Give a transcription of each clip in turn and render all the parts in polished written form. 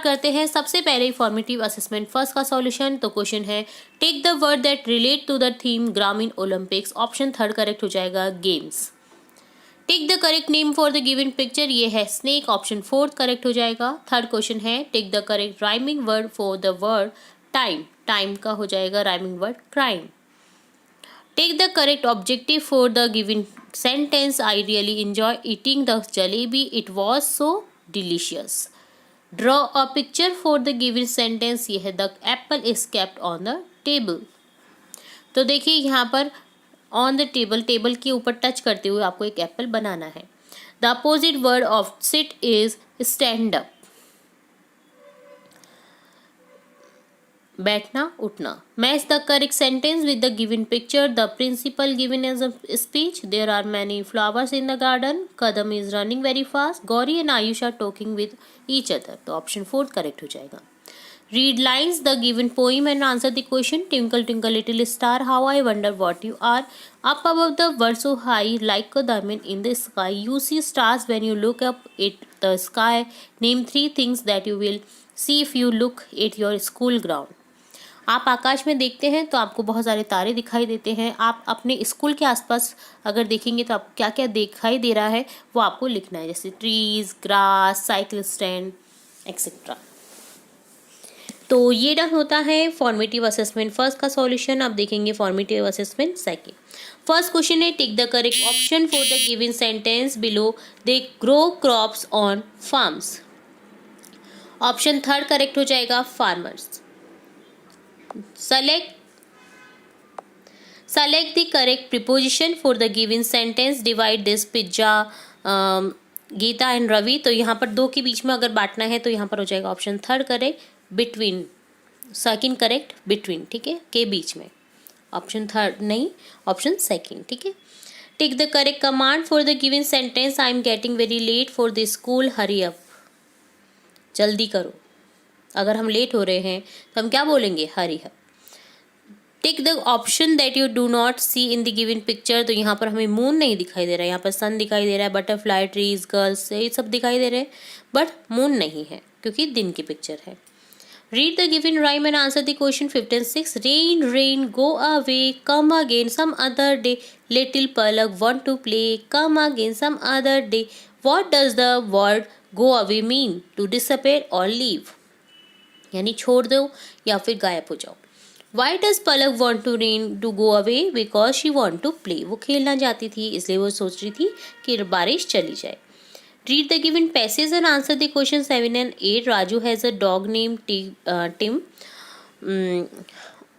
करते हैं सबसे पहले फॉर्मेटिव असेसमेंट फर्स्ट का सॉल्यूशन। तो क्वेश्चन है take the word that relate to the theme ग्रामीण ओलंपिक्स। ऑप्शन थर्ड करेक्ट हो जाएगा games. Take the correct name for the given picture, ये है स्नेक। ऑप्शन फोर्थ करेक्ट हो जाएगा। थर्ड क्वेश्चन है take the correct rhyming word for the word time. Time का हो जाएगा rhyming word crime. Take the correct objective for the given sentence, I really enjoy eating the jalebi, it was so delicious. Draw a picture for the given sentence, ये है the Apple is kept on the table. तो देखिए यहाँ पर on the table, table के ऊपर touch करते हुए आपको एक एप्पल बनाना है। The opposite word of sit is stand up, बैठना उठना। Match the correct sentence with the given picture, the principal given as a speech, there are many flowers in the garden, Kadam is running very fast, Gauri and Ayush are talking with each other. तो option fourth correct हो जाएगा। Read lines the given poem and answer the question. Twinkle twinkle little star, how I wonder what you are. Up above the world so high, like a diamond in the sky. You see stars when you look up at the sky. Name three things that you will see if you look at your school ground. आप आकाश में देखते हैं तो आपको बहुत सारे तारे दिखाई देते हैं। आप अपने स्कूल के आसपास अगर देखेंगे तो आपको क्या क्या दिखाई दे रहा है वो आपको लिखना है, जैसे trees, grass, cycle stand etcetera. तो ये डन होता है फॉर्मेटिव असेसमेंट फर्स्ट का सॉल्यूशन। अब देखेंगे formative assessment second. First question है tick the correct option for the given sentence below, they grow crops on farms. Option third correct हो जाएगा farmers. Select the correct preposition for the given sentence, divide this pizza Gita and Ravi. तो यहाँ पर दो के बीच में अगर बांटना है तो यहाँ पर हो जाएगा option third correct, between. Second correct between, ठीक है, के बीच में। ऑप्शन थर्ड नहीं, ऑप्शन सेकंड, ठीक है। Take the correct command for the given sentence, I am getting very late for the school, hurry up, जल्दी करो। अगर हम लेट हो रहे हैं तो हम क्या बोलेंगे, hurry up. Take the option that you do not see in the given picture. तो यहाँ पर हमें मून नहीं दिखाई दे रहा है, यहाँ पर सन दिखाई दे रहा है, बटरफ्लाई, ट्रीज, गर्ल्स, ये सब दिखाई दे रहे हैं, बट मून नहीं है क्योंकि दिन की पिक्चर है। Read the given rhyme and answer the question 5 and 6. Rain, rain, go away, come again some other day. Little Palak want to play, come again some other day. What does the word go away mean? To disappear or leave. यानी छोड़ दो या फिर गायब हो जाओ। Why does Palak want to rain to go away? Because she want to play. वो खेलना चाहती थी इसलिए वो सोच रही थी कि बारिश चली जाए। Read the given passage and answer the question 7 and 8. Raju has a dog named Tim.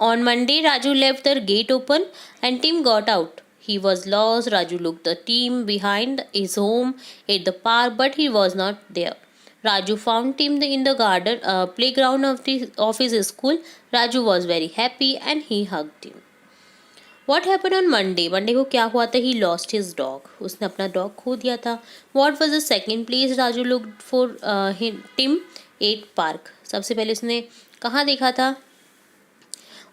On Monday, Raju left the gate open and Tim got out. He was lost. Raju looked the Tim behind his home at the park, but he was not there. Raju found Tim in the garden playground of his school. Raju was very happy and he hugged him. What happened on Monday? Monday को क्या हुआ था? He lost his dog. उसने अपना dog खो दिया था। What was the second place Raju looked for Tim at park? सबसे पहले उसने कहाँ देखा था?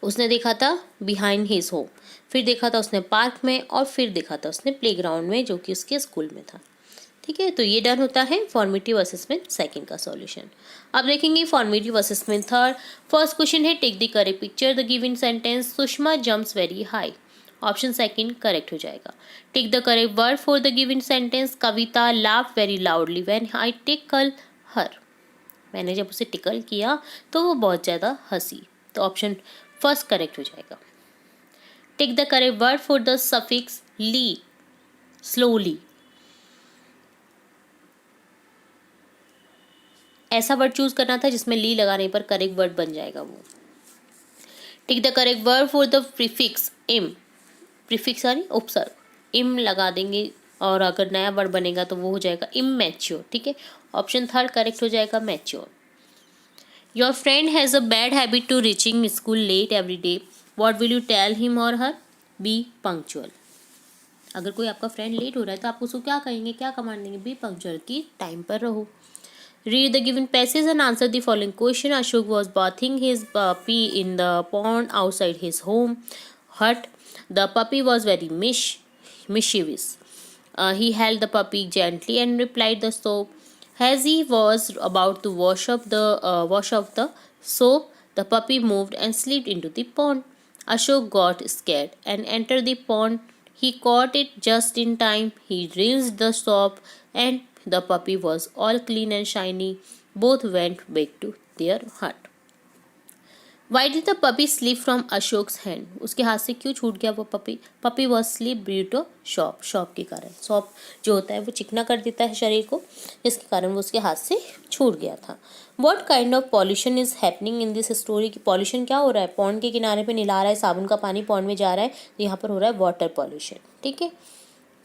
उसने देखा था behind his home. फिर देखा था उसने पार्क में और फिर देखा था उसने प्लेग्राउंड में जो कि उसके स्कूल में था। ठीक है, तो ये डन होता है फॉर्मेटिव असेसमेंट सेकंड का सॉल्यूशन। अब देखेंगे formative assessment third. First question है take the correct picture the given sentence, Sushma jumps very high. Option second correct हो जाएगा। Take the correct word for the given sentence, Kavita laugh very loudly when I tickle her. मैंने जब उसे tackle किया तो वो बहुत ज़्यादा हंसी। तो ऑप्शन फर्स्ट करेक्ट हो जाएगा। Take the correct word for the suffix ly, slowly. ऐसा वर्ड चूज करना था जिसमें ली लगाने पर करेक्ट वर्ड बन जाएगा वो। Take the correct word for the prefix im, prefix यानी उपसर्ग, इम लगा देंगे और अगर नया वर्ड बनेगा तो वो हो जाएगा इमैच्योर। ठीक है, ऑप्शन थर्ड करेक्ट हो जाएगा mature. Your friend has a bad habit to reaching school late every day, what will you tell him or her? B punctual. अगर कोई आपका फ्रेंड लेट हो रहा है तो आप उसको क्या कहेंगे, क्या कमांड देंगे? बी पंक्चुअल, की टाइम पर रहो। Read the given passage and answer the following question. Ashok was bathing his puppy in the pond outside his home hut. The puppy was very mischievous. He held the puppy gently and replied the soap. As he was about to wash off the soap, the puppy moved and slipped into the pond. Ashok got scared and entered the pond. He caught it just in time. He rinsed the soap, and the puppy was all clean and shiny. Both went back to their hut. Why did the puppy slip from Ashok's hand? उसके हाथ से क्यों छूट गया वो puppy? Puppy was slip due to shop के कारण. Shop जो होता है वो चिकना कर देता है शरीर को, जिसके कारण वो उसके हाथ से छूट गया था. What kind of pollution is happening in this story? कि पॉल्यूशन क्या हो रहा है? पॉन्ड के किनारे पे निला रहा है, साबुन का पानी पॉन्ड में जा रहा है, तो यहाँ पर हो रहा है वाटर पॉल्यूशन. ठीक है,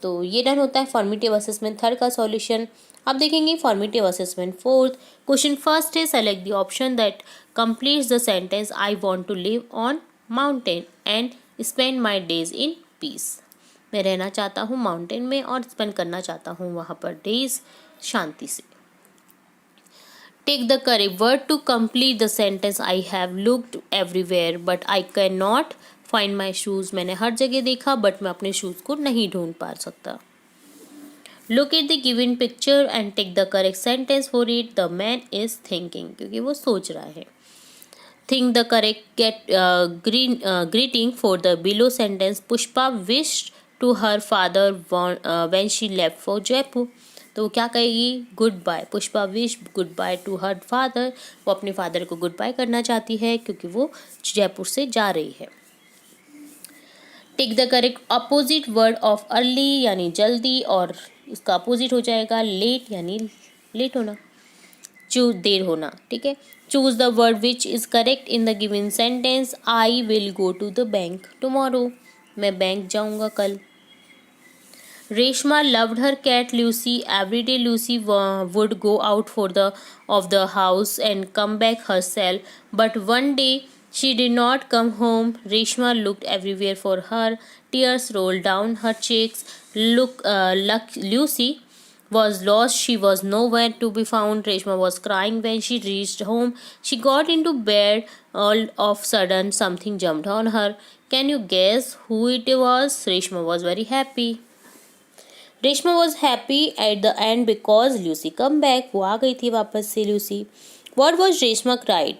तो ये डन होता है फॉर्मेटिव असेसमेंट थर्ड का सॉल्यूशन. अब देखेंगे formative assessment fourth. Question first है select the option that completes the sentence I want to live on mountain and spend my days in peace. मैं रहना चाहता हूँ माउंटेन में और स्पेंड करना चाहता हूँ वहाँ पर डेज शांति से. Take the correct word to complete the sentence. I have looked everywhere but I can not find my shoes. मैंने हर जगह देखा बट मैं अपने शूज़ को नहीं ढूंढ पा सकता. Look at the given picture and take the correct sentence for it. The man is thinking, क्योंकि वो सोच रहा है. Think the correct greeting for the below sentence. Pushpa wished to her father when she left for Jaipur. तो वो क्या कहेगी? Good bye. Pushpa wish good bye to her father. वो अपने फादर को गुड बाय करना चाहती है क्योंकि वो जयपुर से जा रही है. Take the correct opposite word of early यानी जल्दी, और इसका अपोजिट हो जाएगा लेट यानी लेट होना, देर होना. ठीक है, choose the word which is correct in the given sentence. I will go to the bank tomorrow. मैं बैंक जाऊंगा कल. Reshma loved her cat Lucy. Every day Lucy would go out of the house and come back herself, but one day she did not come home. Reshma looked everywhere for her. Tears rolled down her cheeks. Lucy was lost. She was nowhere to be found. Reshma was crying when she reached home. She got into bed. All of a sudden, something jumped on her. Can you guess who it was? Reshma was very happy. Reshma was happy at the end because Lucy come back. वो आ गई थी वापस से Lucy. What was Reshma cried?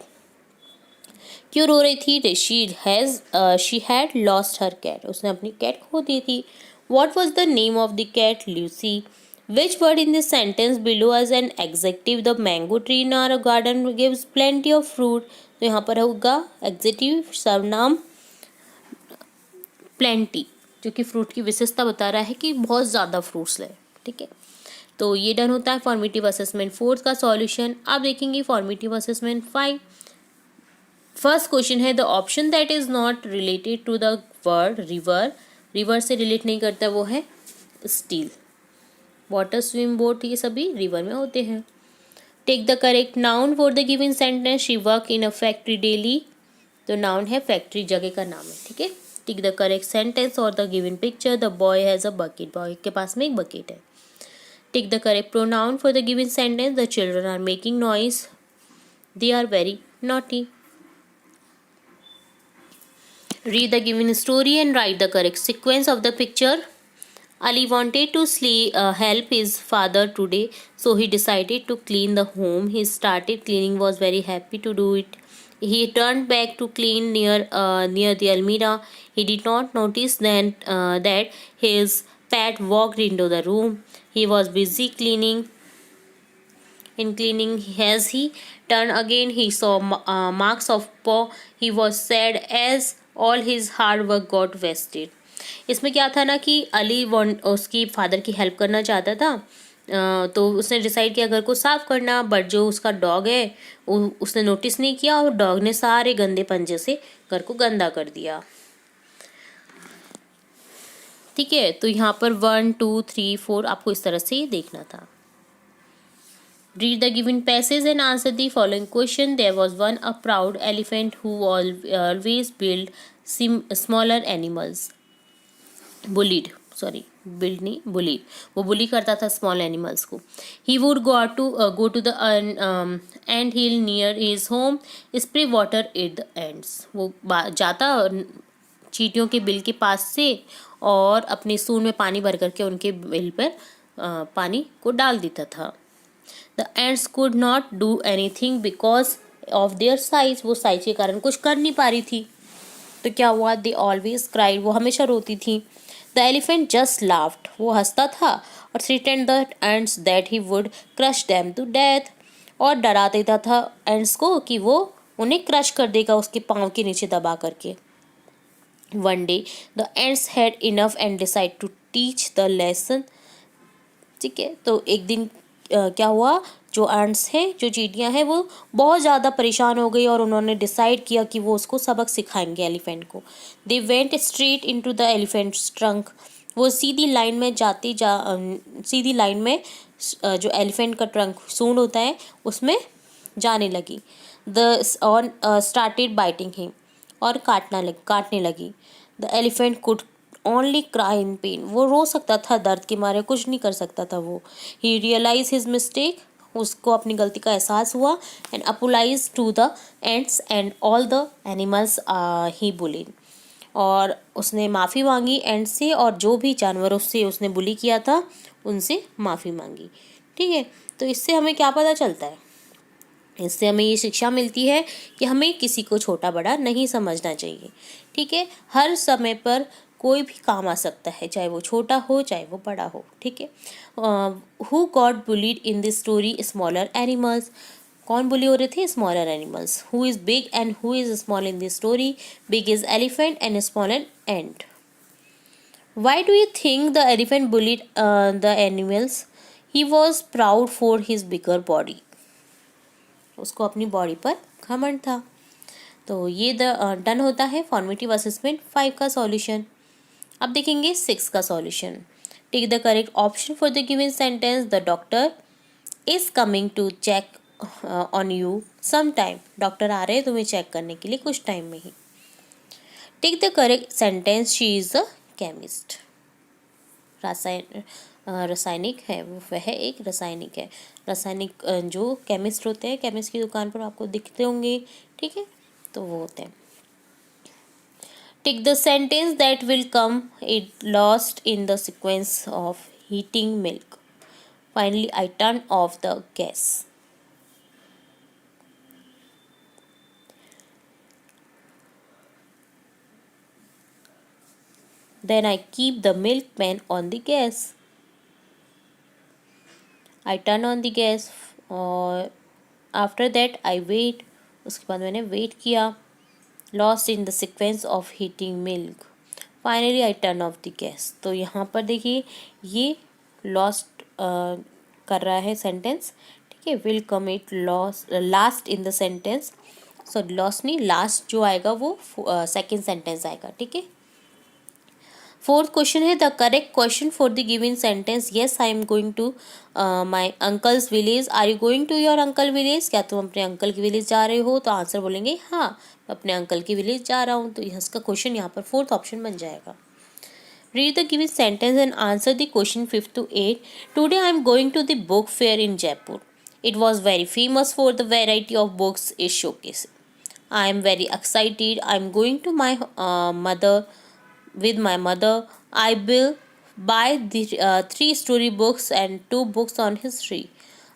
क्यों रो रही थी? She had lost her cat. उसने अपनी कैट खो दी थी. What was the name of the cat? Lucy. Which word in this sentence below as an adjective? The mango tree in our garden gives plenty of fruit. तो यहाँ पर होगा executive सर्वनाम प्लेंटी, जो कि फ्रूट की विशेषता बता रहा है कि बहुत ज़्यादा फ्रूट्स है. ठीक है, तो ये डन होता है फॉर्मेटिव असेसमेंट फोर्थ का सॉल्यूशन. आप देखेंगे फॉर्मेटिव असेसमेंट 5. फर्स्ट क्वेश्चन है the option that is not related to the word river. River से रिलेट नहीं करता, वो है स्टील. वाटर, स्विम, बोट, ये सभी रिवर में होते हैं. Take the correct noun for the given sentence. She work in a factory daily. तो नाउन है फैक्ट्री, जगह का नाम है. ठीक है, टिक द करेक्ट सेंटेंस और the given picture. The boy has a bucket. Boy के पास में एक बकेट है. Tick the correct pronoun for the given sentence. The children are making noise. They are very naughty. Read the given story and right the correct sequence of the picture. Ali wanted to help his father today, so he decided to clean the home. He started cleaning, was very happy to do it. He turned back to clean near the almirah. He did not notice then that his pet walked into the room. He was busy cleaning. In cleaning, as he turned again, he saw marks of paw. He was sad as all his hard work got wasted. इसमें क्या था ना कि अली उसकी father की help करना चाहता था, तो उसने डिसाइड किया घर को साफ करना, बट जो उसका डॉग है उसने नोटिस नहीं किया और डॉग ने सारे गंदे पंजे से घर को गंदा कर दिया. ठीक है, तो यहाँ पर 1 2 3 4 आपको इस तरह से देखना था. Read the given passage and answer the following question. There was one a proud elephant who always built smaller animals. Bullied. वो बुली करता था स्मॉल एनिमल्स को. He would go to the ant hill near his home, spray water at the ants. वो जाता चींटियों के bill के पास से और अपने सूंड में पानी भर करके उनके बिल पर पानी को डाल देता था. The ends could not do anything because of their size, वो साइज के कारण कुछ कर नहीं पा रही थी। तो क्या हुआ, दे ऑलवेज क्राइड, वो हमेशा रोती थी। द एलिफेंट जस्ट लाफ्ड, वो हंसता था, और threatened the ants that he would crush them to death, और डरा देता था एंड्स को कि वो उन्हें क्रश कर देगा उसके पाँव के नीचे दबा करके। One day the ants had enough and decide to teach the lesson. ठीक है, तो एक दिन क्या हुआ, जो एंट्स हैं, जो चींटियां हैं, वो बहुत ज़्यादा परेशान हो गई और उन्होंने डिसाइड किया कि वो उसको सबक सिखाएंगे एलिफेंट को। They went straight into the elephants trunk, वो सीधी लाइन में सीधी लाइन में जो एलिफेंट का ट्रंक सूंड होता है उसमें जाने लगी। The on started biting him, और काटने लगी। The elephant could only cry in pen, वो रो सकता था दर्द के मारे, कुछ नहीं कर सकता था वो। ही रियलाइज हिज मिस्टेक, उसको अपनी गलती का एहसास हुआ। And apologize to the ants and all the animals he bullying, और उसने माफ़ी मांगी एंड से, और जो भी जानवरों से उसने बुली किया था उनसे माफ़ी मांगी। ठीक है, तो इससे हमें क्या पता चलता है, इससे हमें ये शिक्षा मिलती है कि हमें किसी को छोटा बड़ा नहीं समझना चाहिए। ठीक है, हर समय पर कोई भी काम आ सकता है, चाहे वो छोटा हो चाहे वो बड़ा हो। ठीक है, who got bullied in this story, smaller animals, कौन बुली हो रहे थे, smaller animals. Who is big and who is small in this story, big is elephant and small an ant. Why do you think the elephant bullied the animals, he was proud for his bigger body, उसको अपनी body पर घमंड था। तो ये done होता है formative assessment 5 का सॉल्यूशन। अब देखेंगे 6 का solution. Take the correct option for the given sentence, the doctor is coming to check on you some time, doctor आ रहे हैं तुम्हें चेक करने के लिए कुछ टाइम में ही। Take the correct sentence, she is a chemist, रासायनिक है, वह एक रासायनिक है। रासायनिक जो केमिस्ट होते हैं, केमिस्ट की दुकान पर आपको दिखते होंगे। ठीक है, तो वो होते हैं। Tick the sentence that will come it lost in the sequence of heating milk, finally I turn off the gas. Then I keep the milk pan on the gas. I turn on the gas, और after that I wait, उसके बाद मैंने wait किया। Lost in the sequence of heating milk, finally I turn off the gas। तो यहाँ पर देखिए ये lost कर रहा है सेंटेंस। ठीक है, will commit last in the sentence, sorry lost नहीं, लास्ट जो आएगा वो सेकेंड सेंटेंस आएगा। ठीक है, फोर्थ क्वेश्चन है, the correct question for the given sentence, yes I am going to my uncle's village, are you going to your uncle village, क्या तुम अपने अंकल की विलेज जा रहे हो, तो आंसर बोलेंगे हाँ मैं अपने अंकल की विलेज जा रहा हूँ। तो इसका क्वेश्चन यहाँ पर फोर्थ ऑप्शन बन जाएगा। Read the given sentence and answer the question 5 to 8. Today I am going to the book fair in Jaipur. It was very famous for the variety of books it showcases. I am very excited. I am going to my mother with my mother. I will buy the 3 story books and 2 books on history.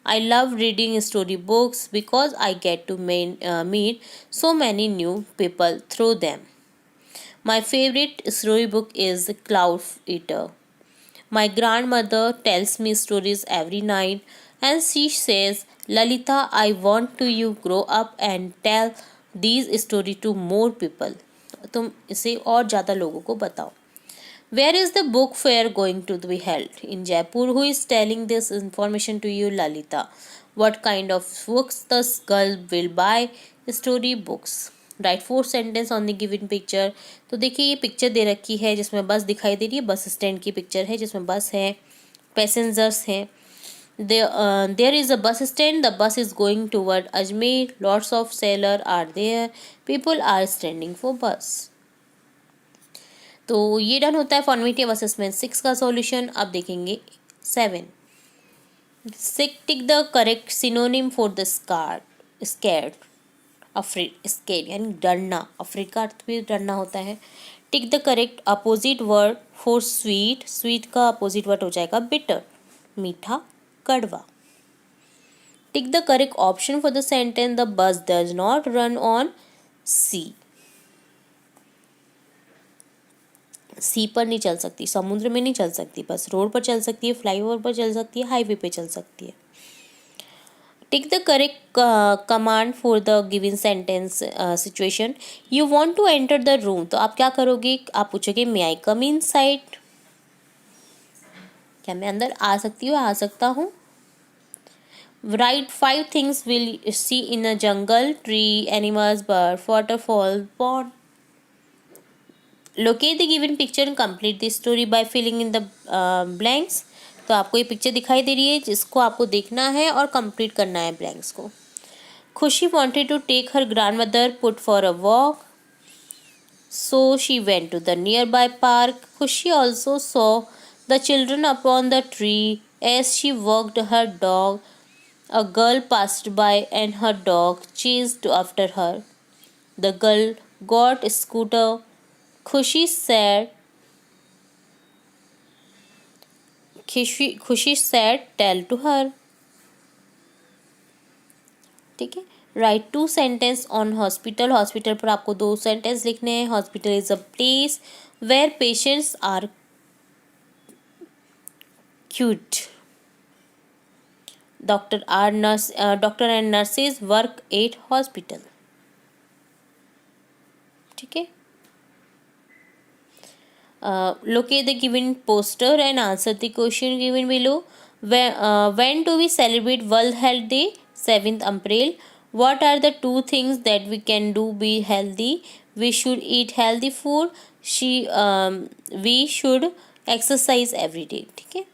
I love reading story books because I get to meet so many new people through them. My favorite storybook is Cloud Eater. My grandmother tells me stories every night and she says, Lalita, I want to you grow up and tell these stories to more people. तुम इसे और ज़्यादा लोगों को बताओ। Where is the book fair going to be held? In Jaipur. Who is telling this information to you, Lalita? What kind of books the girl will buy? Story books. Right 4 sentence on the given picture. तो देखिए ये picture दे रखी है जिसमें बस दिखाई दे रही है, बस स्टैंड की पिक्चर है जिसमें बस है, पैसेंजर्स हैं। There is a bus stand, the bus is going toward Ajmer, lots of seller are there, people are standing for bus. तो ये डन होता है फॉर्मेटिव असेसमेंट 6 का सॉल्यूशन। अब देखेंगे 7। Tick the correct synonym for the scared, afraid, scare यानी डरना, afraid का अर्थ भी डरना होता है। Tick the correct opposite word for sweet, sweet का अपोजिट वर्ड हो जाएगा बिटर, मीठा कड़वा। Tick the correct option for the sentence the bus does not run on sea. Sea पर नहीं चल सकती, समुद्र में नहीं चल सकती, बस रोड पर चल सकती है, फ्लाईओवर पर चल सकती है, हाईवे पे चल सकती है। Tick the correct command for the given sentence situation. You want to enter the room, तो आप क्या करोगे, आप पूछोगे मे आई कम इन साइड, क्या मैं अंदर आ सकती हूँ, आ सकता हूँ। Write 5 things will see in a jungle, tree, animals, bird, waterfall, pond. Locate the given picture and complete the story by filling in the blanks. तो आपको ये पिक्चर दिखाई दे रही है जिसको आपको देखना है और कंप्लीट करना है ब्लैंक्स को। खुशी wanted to take her grandmother put for a walk, so she went to the nearby park. Khushi also saw the children upon the tree as she walked her dog. A girl passed by and her dog chased after her. The girl got a scooter. Khushi said tell to her. ठीक है। Write 2 sentence on hospital. Hospital पर आपको 2 sentence लिखने हैं। Hospital is a place where patients are cute. Doctor and nurses work at hospital. ठीक है। locate the given poster and answer the question given below. When do we celebrate World Health Day? 7th April. What are the 2 things that we can do be healthy? We should eat healthy food. We should exercise every day. ठीक है।